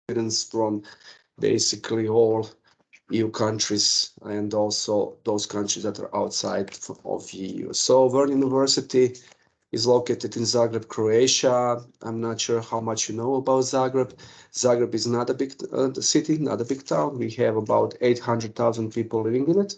students from basically all EU countries and also those countries that are outside of EU. So VERN University is located in Zagreb, Croatia. I'm not sure how much you know about Zagreb. Zagreb is not a big city, not a big town. We have about 800,000 people living in it.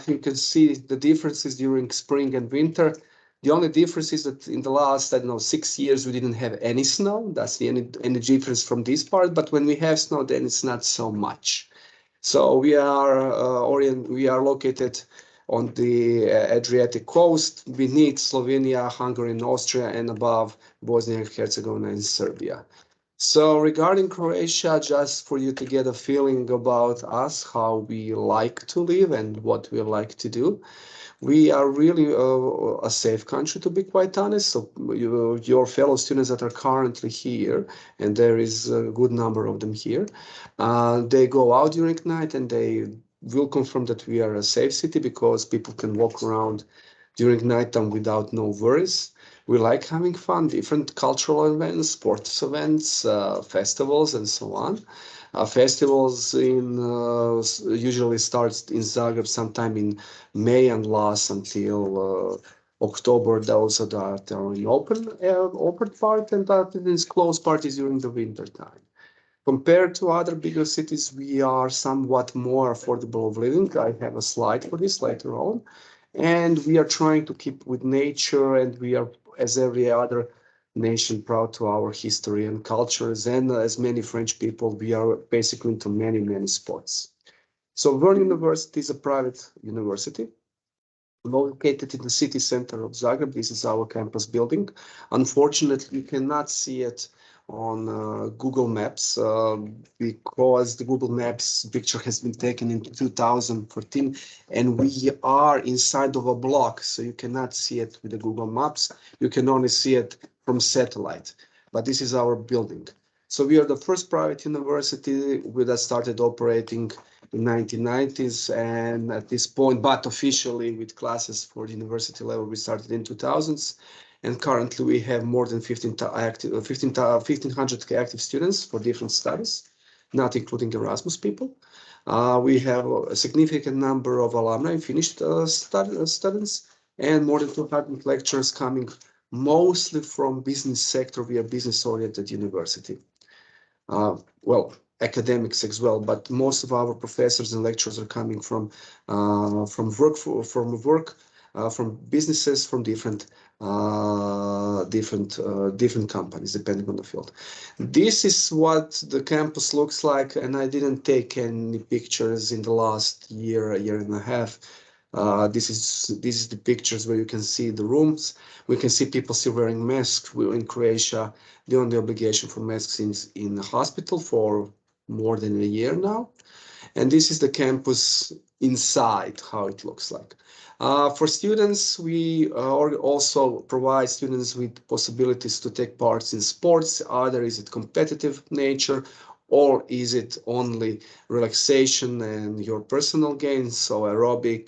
You can see the differences during spring and winter. The only difference is that in the last, I don't know, 6 years, we didn't have any snow. That's the any difference from this part. But when we have snow, then it's not so much. So we are located on the Adriatic coast beneath Slovenia, Hungary, and Austria, and above Bosnia and Herzegovina and Serbia. So regarding Croatia, just for you to get a feeling about us, how we like to live and what we like to do, we are really a safe country, to be quite honest. So your fellow students that are currently here, and there is a good number of them here, they go out during night and they will confirm that we are a safe city because people can walk around during nighttime without no worries. We like having fun, different cultural events, sports events, festivals, and so on. Festivals usually starts in Zagreb sometime in May and lasts until October. Those are that are in open part, and that is closed parties during the winter time. Compared to other bigger cities, we are somewhat more affordable of living. I have a slide for this later on. And we are trying to keep with nature, and we are, as every other nation, proud to our history and cultures. And as many French people, we are basically into many, many sports. So VERN University is a private university located in the city center of Zagreb. This is our campus building. Unfortunately, you cannot see it on Google Maps because the Google Maps picture has been taken in 2014 and we are inside of a block, so you cannot see it with the Google Maps. You can only see it from satellite, but this is our building. So we are the first private university that started operating in 1990s, and at this point, but officially with classes for the university level, we started in 2000s. And currently we have more than 1,500 active students for different studies, not including Erasmus people. We have a significant number of alumni, finished students, and more than 200 lecturers coming mostly from business sector. We are business-oriented university. Well, academics as well, but most of our professors and lecturers are coming from businesses, from different companies, depending on the field. This is what the campus looks like, and I didn't take any pictures in the last year and a half. This is the pictures where you can see the rooms. We can see people still wearing masks. We're in Croatia. The only obligation for masks is in the hospital for more than a year now. And this is the campus inside, how it looks like. For students, we also provide students with possibilities to take parts in sports. Either is it competitive nature, or is it only relaxation and your personal gains, so aerobic,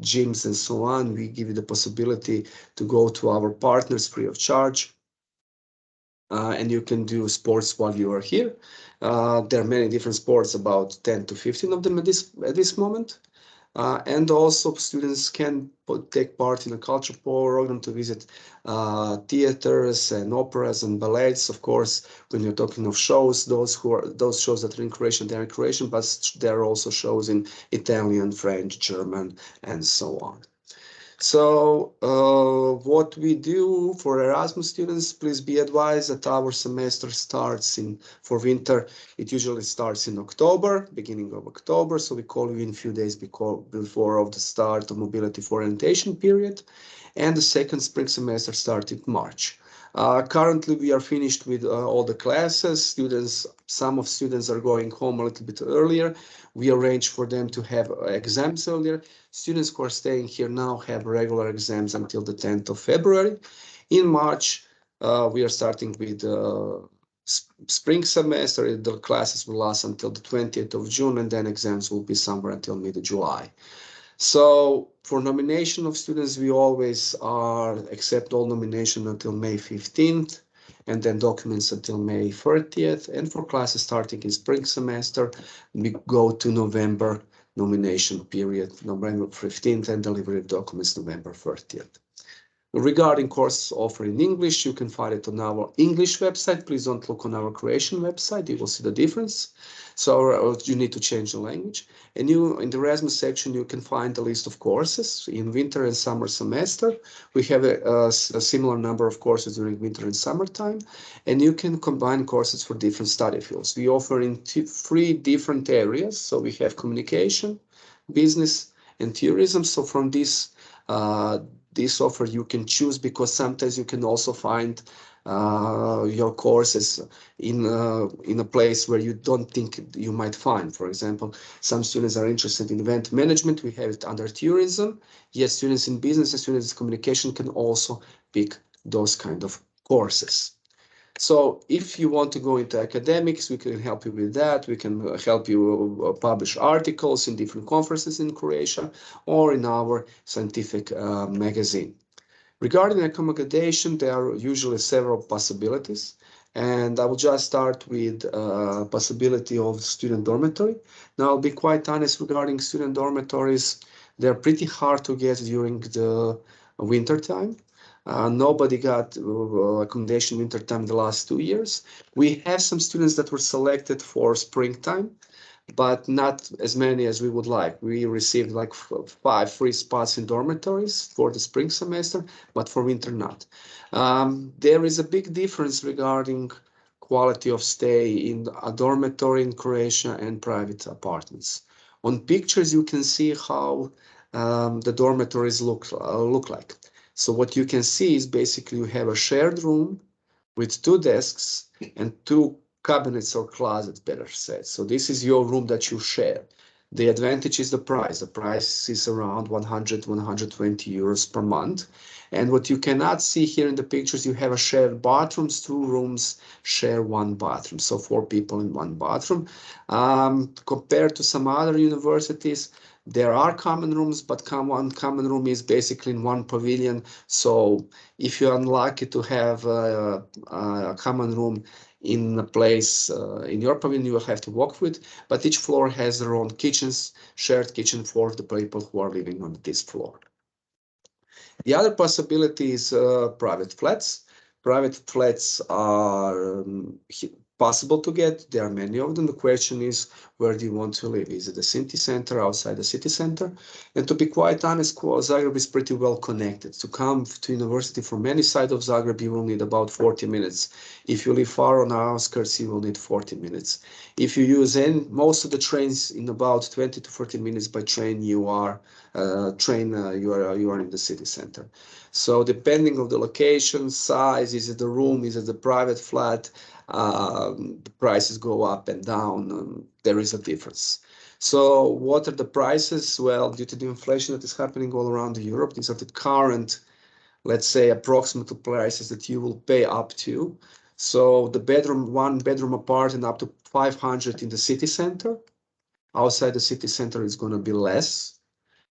gyms, and so on. We give you the possibility to go to our partners free of charge. And you can do sports while you are here. There are many different sports, about 10 to 15 of them at this moment. And also students can take part in a culture program to visit theaters and operas and ballets. Of course, when you're talking of shows, those shows that are in Croatian, they're in Croatian, but there are also shows in Italian, French, German, and so on. So what we do for Erasmus students, please be advised that our semester starts for winter. It usually starts in October, beginning of October. So we call you in a few days before of the start of mobility for orientation period. And the second spring semester starts in March. Currently, we are finished with all the classes. Some of students are going home a little bit earlier. We arrange for them to have exams earlier. Students who are staying here now have regular exams until the 10th of February. In March, we are starting with spring semester. The classes will last until the 20th of June, and then exams will be somewhere until mid-July. So for nomination of students, we always accept all nomination until May 15th. and then documents until May 30th. And for classes starting in spring semester, we go to November nomination period, November 15th, and delivery of documents November 30th. Regarding courses offered in English, you can find it on our English website. Please don't look on our Croatian website. You will see the difference. So you need to change the language. And in the Erasmus section, you can find a list of courses in winter and summer semester. We have a similar number of courses during winter and summertime, and you can combine courses for different study fields. We offer in 3 different areas. So we have communication, business, and tourism. So from this offer you can choose, because sometimes you can also find your courses in a place where you don't think you might find. For example, some students are interested in event management. We have it under tourism. Yes, students in business and students in communication can also pick those kind of courses. So if you want to go into academics, we can help you with that. We can help you publish articles in different conferences in Croatia or in our scientific magazine. Regarding accommodation, there are usually several possibilities. And I will just start with possibility of student dormitory. Now, I'll be quite honest regarding student dormitories. They're pretty hard to get during the winter time. Nobody got accommodation winter time the last 2 years. We have some students that were selected for springtime, but not as many as we would like. We received like 5 free spots in dormitories for the spring semester, but for winter not. There is a big difference regarding quality of stay in a dormitory in Croatia and private apartments. On pictures, you can see how the dormitories look like. So what you can see is basically you have a shared room with 2 desks and 2 cabinets or closets, better said. So this is your room that you share. The advantage is the price. The price is around 100, 120 euros per month. And what you cannot see here in the pictures, you have a shared bathrooms, 2 rooms share 1 bathroom. So 4 people in 1 bathroom. Compared to some other universities, there are common rooms, but one common room is basically in 1 pavilion. So if you're unlucky to have a common room in a place in your pavilion, you will have to walk with. But each floor has their own kitchens, shared kitchen for the people who are living on this floor. The other possibility is private flats. Private flats are possible to get. There are many of them. The question is, where do you want to live? Is it the city center, outside the city center? And to be quite honest, Zagreb is pretty well connected. To come to university from any side of Zagreb, you will need about 40 minutes. If you live far on our outskirts, you will need 40 minutes. If you use most of the trains in about 20 to 40 minutes by train, you are in the city center. So depending on the location, size, is it the room, is it the private flat, the prices go up and down. There is a difference. So what are the prices? Well, due to the inflation that is happening all around Europe, these are the current, let's say, approximate prices that you will pay up to. So the 1-bedroom apartment up to 500 in the city center. Outside the city center is going to be less.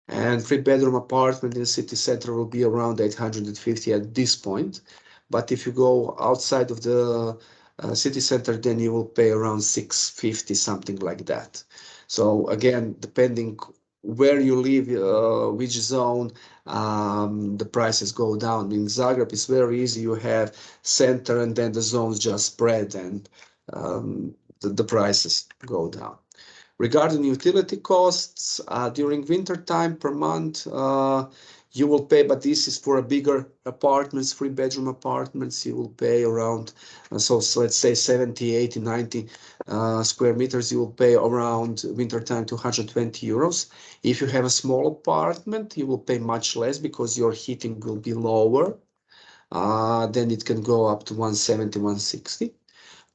And 3-bedroom apartment in the city center will be around 850 at this point. But if you go outside of the city center, then you will pay around 650, something like that. So again, depending where you live, which zone, the prices go down. In Zagreb, it's very easy. You have center and then the zones just spread and the prices go down. Regarding utility costs, during winter time per month, you will pay, but this is for a bigger apartments, 3-bedroom apartments, you will pay around, so let's say 70, 80, 90 square meters, you will pay around winter time 220 euros. If you have a small apartment, you will pay much less because your heating will be lower. Then it can go up to 170, 160.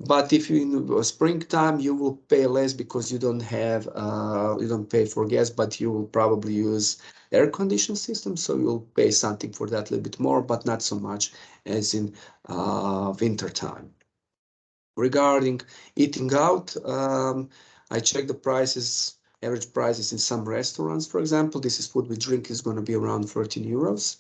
But if you in springtime, you will pay less because you don't pay for gas, but you will probably use air conditioning system, so you'll pay something for that a little bit more, but not so much as in winter time. Regarding eating out, I checked the prices, average prices in some restaurants, for example. This is food with drink is going to be around 13 euros.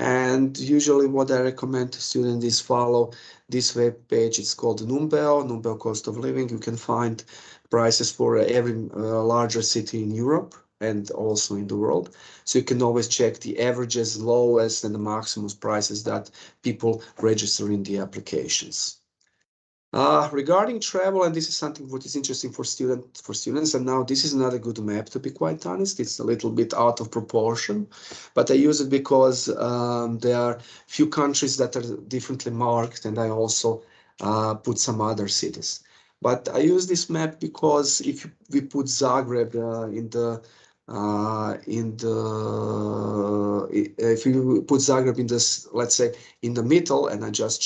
And usually what I recommend to students is follow this web page. It's called Numbeo Cost of Living. You can find prices for every larger city in Europe and also in the world. So you can always check the averages, lowest and the maximum prices that people register in the applications. Regarding travel, and this is something what is interesting for students, and now this is not a good map, to be quite honest. It's a little bit out of proportion, but I use it because there are few countries that are differently marked, and I also put some other cities. But I use this map because if we put Zagreb if you put Zagreb in this, let's say, in the middle, and I just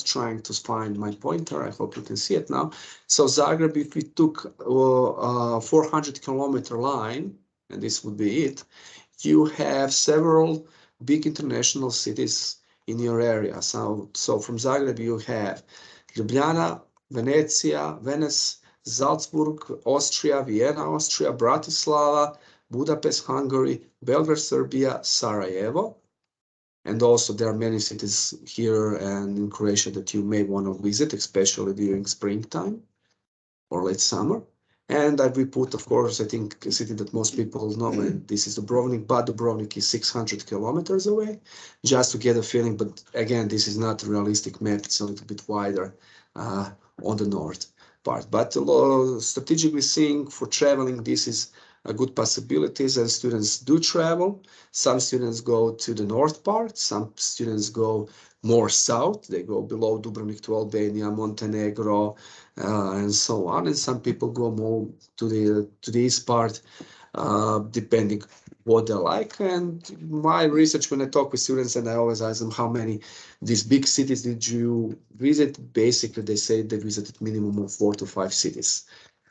trying to find my pointer. I hope you can see it now. So Zagreb, if we took a 400-kilometer line, and this would be it, you have several big international cities in your area. So from Zagreb, you have Ljubljana, Venezia, Venice, Salzburg, Austria, Vienna, Austria, Bratislava, Budapest, Hungary, Belgrade, Serbia, Sarajevo. And also there are many cities here and in Croatia that you may want to visit, especially during springtime or late summer. And we put, of course, I think a city that most people know, and this is Dubrovnik, but Dubrovnik is 600 kilometers away, just to get a feeling. But again, this is not a realistic map. It's a little bit wider on the north part. But strategically seeing for traveling, this is a good possibilities, and students do travel. Some students go to the north part, some students go more south. They go below Dubrovnik to Albania, Montenegro, and so on. And some people go more to the east part, depending what they like. And my research, when I talk with students, and I always ask them how many these big cities did you visit, basically they say they visited minimum of 4 to 5 cities.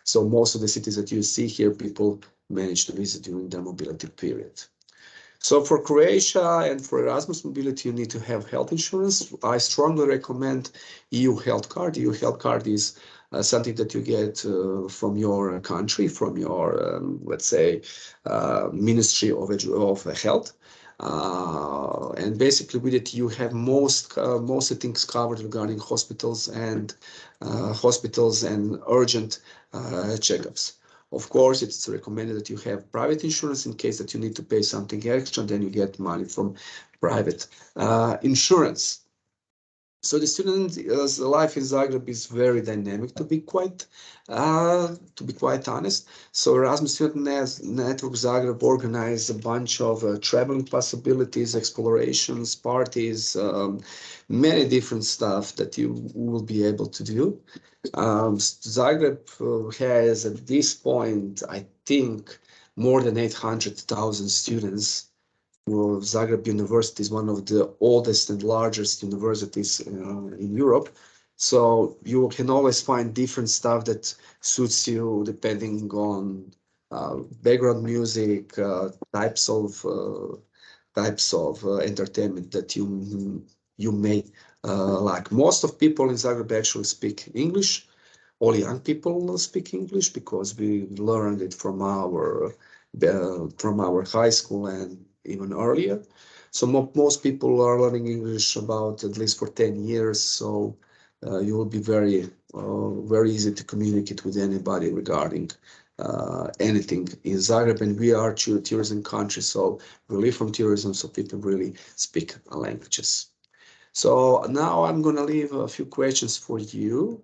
So most of the cities that you see here, people manage to visit during their mobility period. So for Croatia and for Erasmus mobility, you need to have health insurance. I strongly recommend EU health card. EU health card is something that you get from your country, from your, let's say, Ministry of Health. And basically with it, you have most things covered regarding hospitals and urgent checkups. Of course, it's recommended that you have private insurance in case that you need to pay something extra, then you get money from private insurance. So the student life in Zagreb is very dynamic, to be quite honest. So Erasmus Student Network Zagreb organized a bunch of traveling possibilities, explorations, parties, many different stuff that you will be able to do. Zagreb has at this point, I think, more than 800,000 students. Well, Zagreb University is one of the oldest and largest universities in Europe. So you can always find different stuff that suits you depending on background music, types of entertainment that you may like. Most of people in Zagreb actually speak English. All young people speak English because we learned it from our high school and even earlier. So most people are learning English about at least for 10 years. So you will be very easy to communicate with anybody regarding anything in Zagreb. And we are a tourism country, so we live from tourism, so people really speak languages. So now I'm going to leave a few questions for you,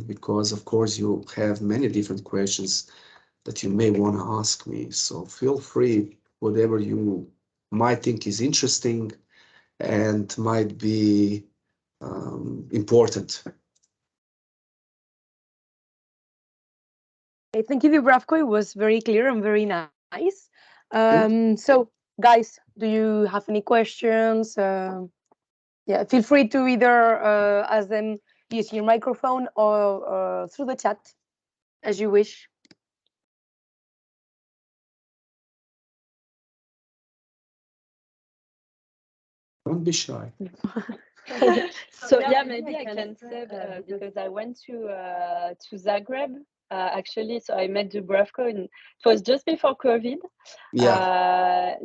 because of course you have many different questions that you may want to ask me. So feel free, whatever you might think is interesting and might be important. Thank you, Dubravko. It was very clear and very nice. So, guys, do you have any questions? Yeah, feel free to either ask them using your microphone or through the chat, as you wish. Don't be shy. So yeah, maybe I can say because I went to Zagreb actually. So I met Dubravko, and it was just before COVID. Yeah,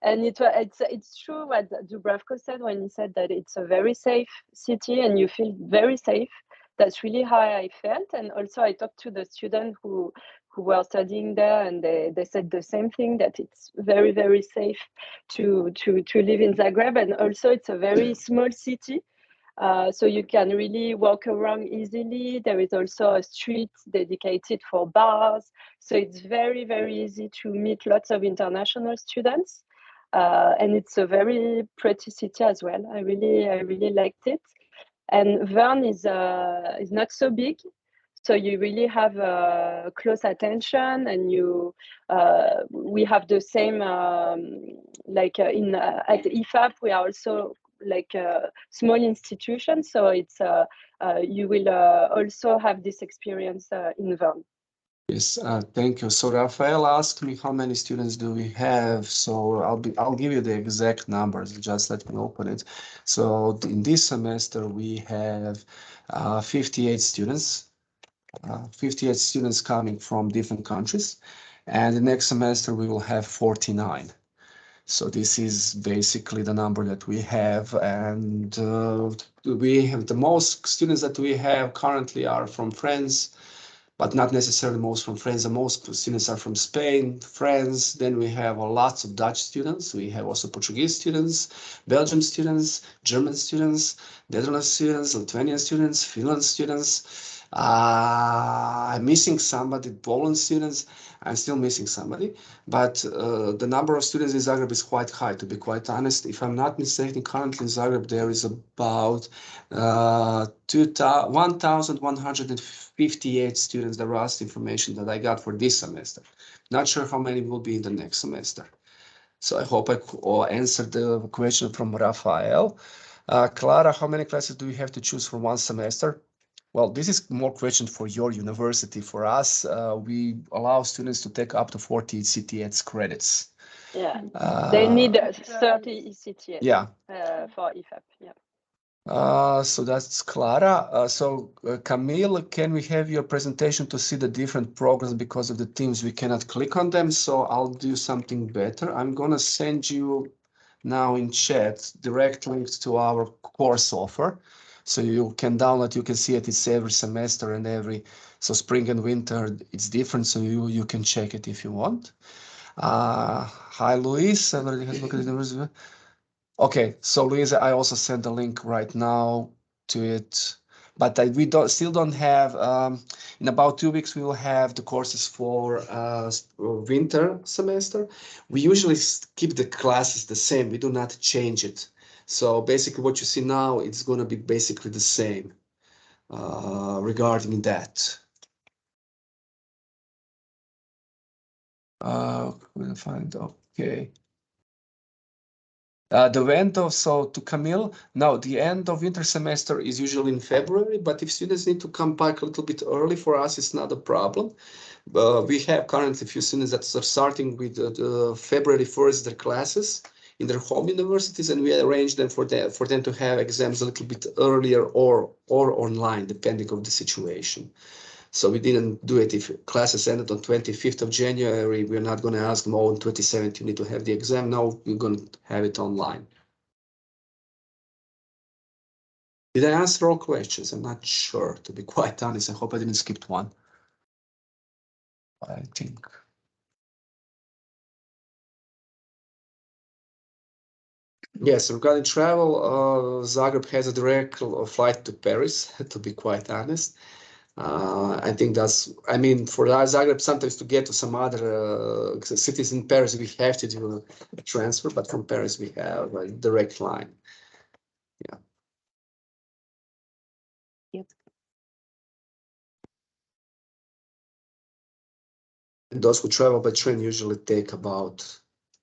and it's true what Dubravko said when he said that it's a very safe city and you feel very safe. That's really how I felt. And also I talked to the students who were studying there, and they said the same thing, that it's very, very safe to live in Zagreb. And also it's a very small city. So you can really walk around easily. There is also a street dedicated for bars. So it's very, very easy to meet lots of international students. And it's a very pretty city as well. I really liked it. And VERN is not so big. So you really have close attention, and we have the same like at IFAP we are also like a small institution. So it's you will also have this experience in VERN. Yes, thank you. So Rafael asked me how many students do we have. So I'll give you the exact numbers. Just let me open it. So in this semester we have 58 students. 58 students coming from different countries, and the next semester we will have 49. So this is basically the number that we have, and we have the most students that we have currently are from France, but not necessarily most from France. The most students are from Spain, France. Then we have lots of Dutch students. We have also Portuguese students, Belgium students, German students, Netherlands students, Lithuanian students, Finland students. I'm missing somebody, Poland students. I'm still missing somebody, but the number of students in Zagreb is quite high, to be quite honest. If I'm not mistaken, currently in Zagreb there is about 1,158 students. The last information that I got for this semester. Not sure how many will be in the next semester. So I hope I answered the question from Rafael. Clara, how many classes do we have to choose for one semester? Well, this is more question for your university. For us, we allow students to take up to 40 ECTS credits. Yeah, they need 30 ECTS. Yeah. For IFAP. Yeah. So that's Clara. Camille, can we have your presentation to see the different programs? Because of the teams, we cannot click on them. So I'll do something better. I'm gonna send you now in chat direct links to our course offer. So you can download, you can see it. It's every semester and so spring and winter, it's different. So you can check it if you want. Hi, Luis. Okay, so Luisa, I also sent the link right now to it, but we still don't have. In about 2 weeks, we will have the courses for winter semester. We usually keep the classes the same. We do not change it. So basically, what you see now, it's going to be basically the same regarding that. We'll find okay. The end of, so to Camille, no, the end of winter semester is usually in February, but if students need to come back a little bit early, for us, it's not a problem. We have currently a few students that are starting with February 1st, their classes in their home universities, and we arrange them for them to have exams a little bit earlier or online, depending on the situation. So we didn't do it if classes ended on 25th of January. We're not going to ask them, oh, on 27th, you need to have the exam. No, we're going to have it online. Did I answer all questions? I'm not sure, to be quite honest. I hope I didn't skip one. I think. Yes, regarding travel, Zagreb has a direct flight to Paris, to be quite honest. I think I mean, for Zagreb, sometimes to get to some other cities in Paris, we have to do a transfer, but from Paris, we have a direct line. Yeah. Yep. And those who travel by train usually take about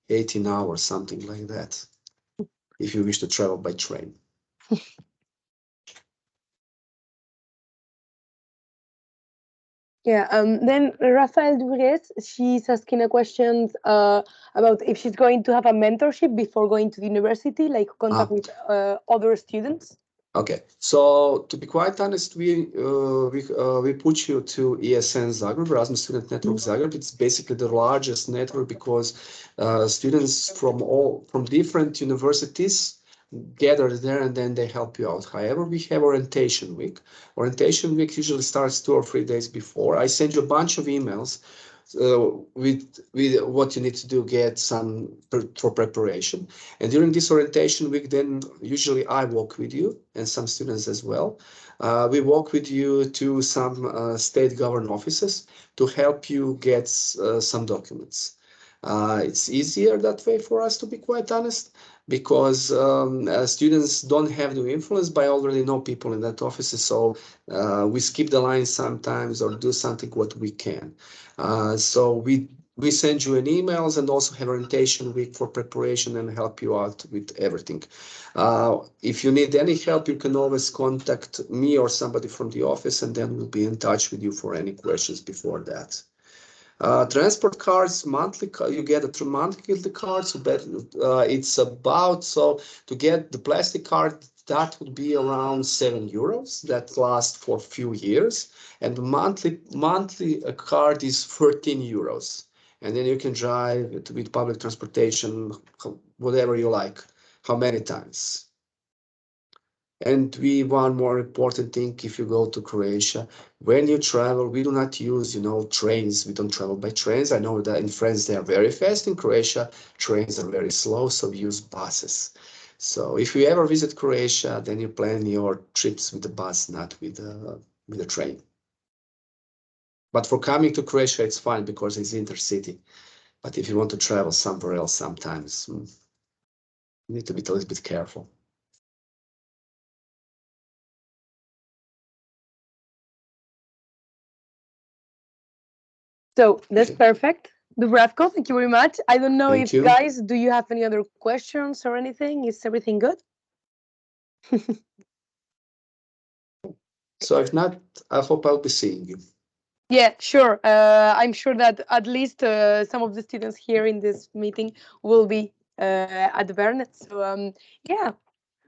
18 hours, something like that, if you wish to travel by train. Yeah, then Rafael Dures, she's asking a question about if she's going to have a mentorship before going to the university, like contact with other students. Okay, so to be quite honest, we put you to ESN Zagreb, Erasmus Student Network Zagreb. It's basically the largest network because students from different universities gather there and then they help you out. However, we have orientation week. Orientation week usually starts 2 or 3 days before. I send you a bunch of emails with what you need to do, get some for preparation. And during this orientation week, then usually I walk with you and some students as well. We walk with you to some state government offices to help you get some documents. It's easier that way for us, to be quite honest, because students don't have the influence, but I already know people in that office, so we skip the line sometimes or do something what we can. So we send you an emails and also have orientation week for preparation and help you out with everything. If you need any help, you can always contact me or somebody from the office, and then we'll be in touch with you for any questions before that. Transport cards, monthly, you get a monthly card, so that it's about, so to get the plastic card, that would be around €7. That lasts for a few years, and the monthly card is €13, and then you can drive with public transportation, whatever you like, how many times. And one more important thing, if you go to Croatia, when you travel, we do not use, trains. We don't travel by trains. I know that in France they are very fast. In Croatia, trains are very slow, so we use buses. So if you ever visit Croatia, then you plan your trips with the bus, not with the train. But for coming to Croatia, it's fine because it's intercity. But if you want to travel somewhere else, sometimes you need to be a little bit careful. So that's perfect. Dubravko, thank you very much. I don't know Thank if you. guys, do you have any other questions or anything? Is everything good? So if not, I hope I'll be seeing you. Yeah, sure. I'm sure that at least some of the students here in this meeting will be at the VERN. So yeah,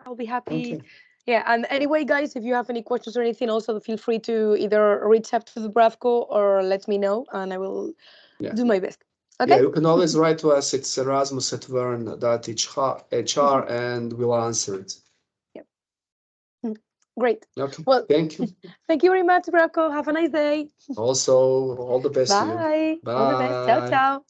I'll be happy. Okay. Yeah, and anyway, guys, if you have any questions or anything, also feel free to either reach out to the Bravco or let me know, and I will do my best. Okay. Yeah, you can always write to us. It's erasmus@vern.hr and we'll answer it. Yep. Great. Okay. Well, thank you. Thank you very much, Bravco. Have a nice day. Also, all the best to you. Bye. Bye. All the best. Ciao, ciao.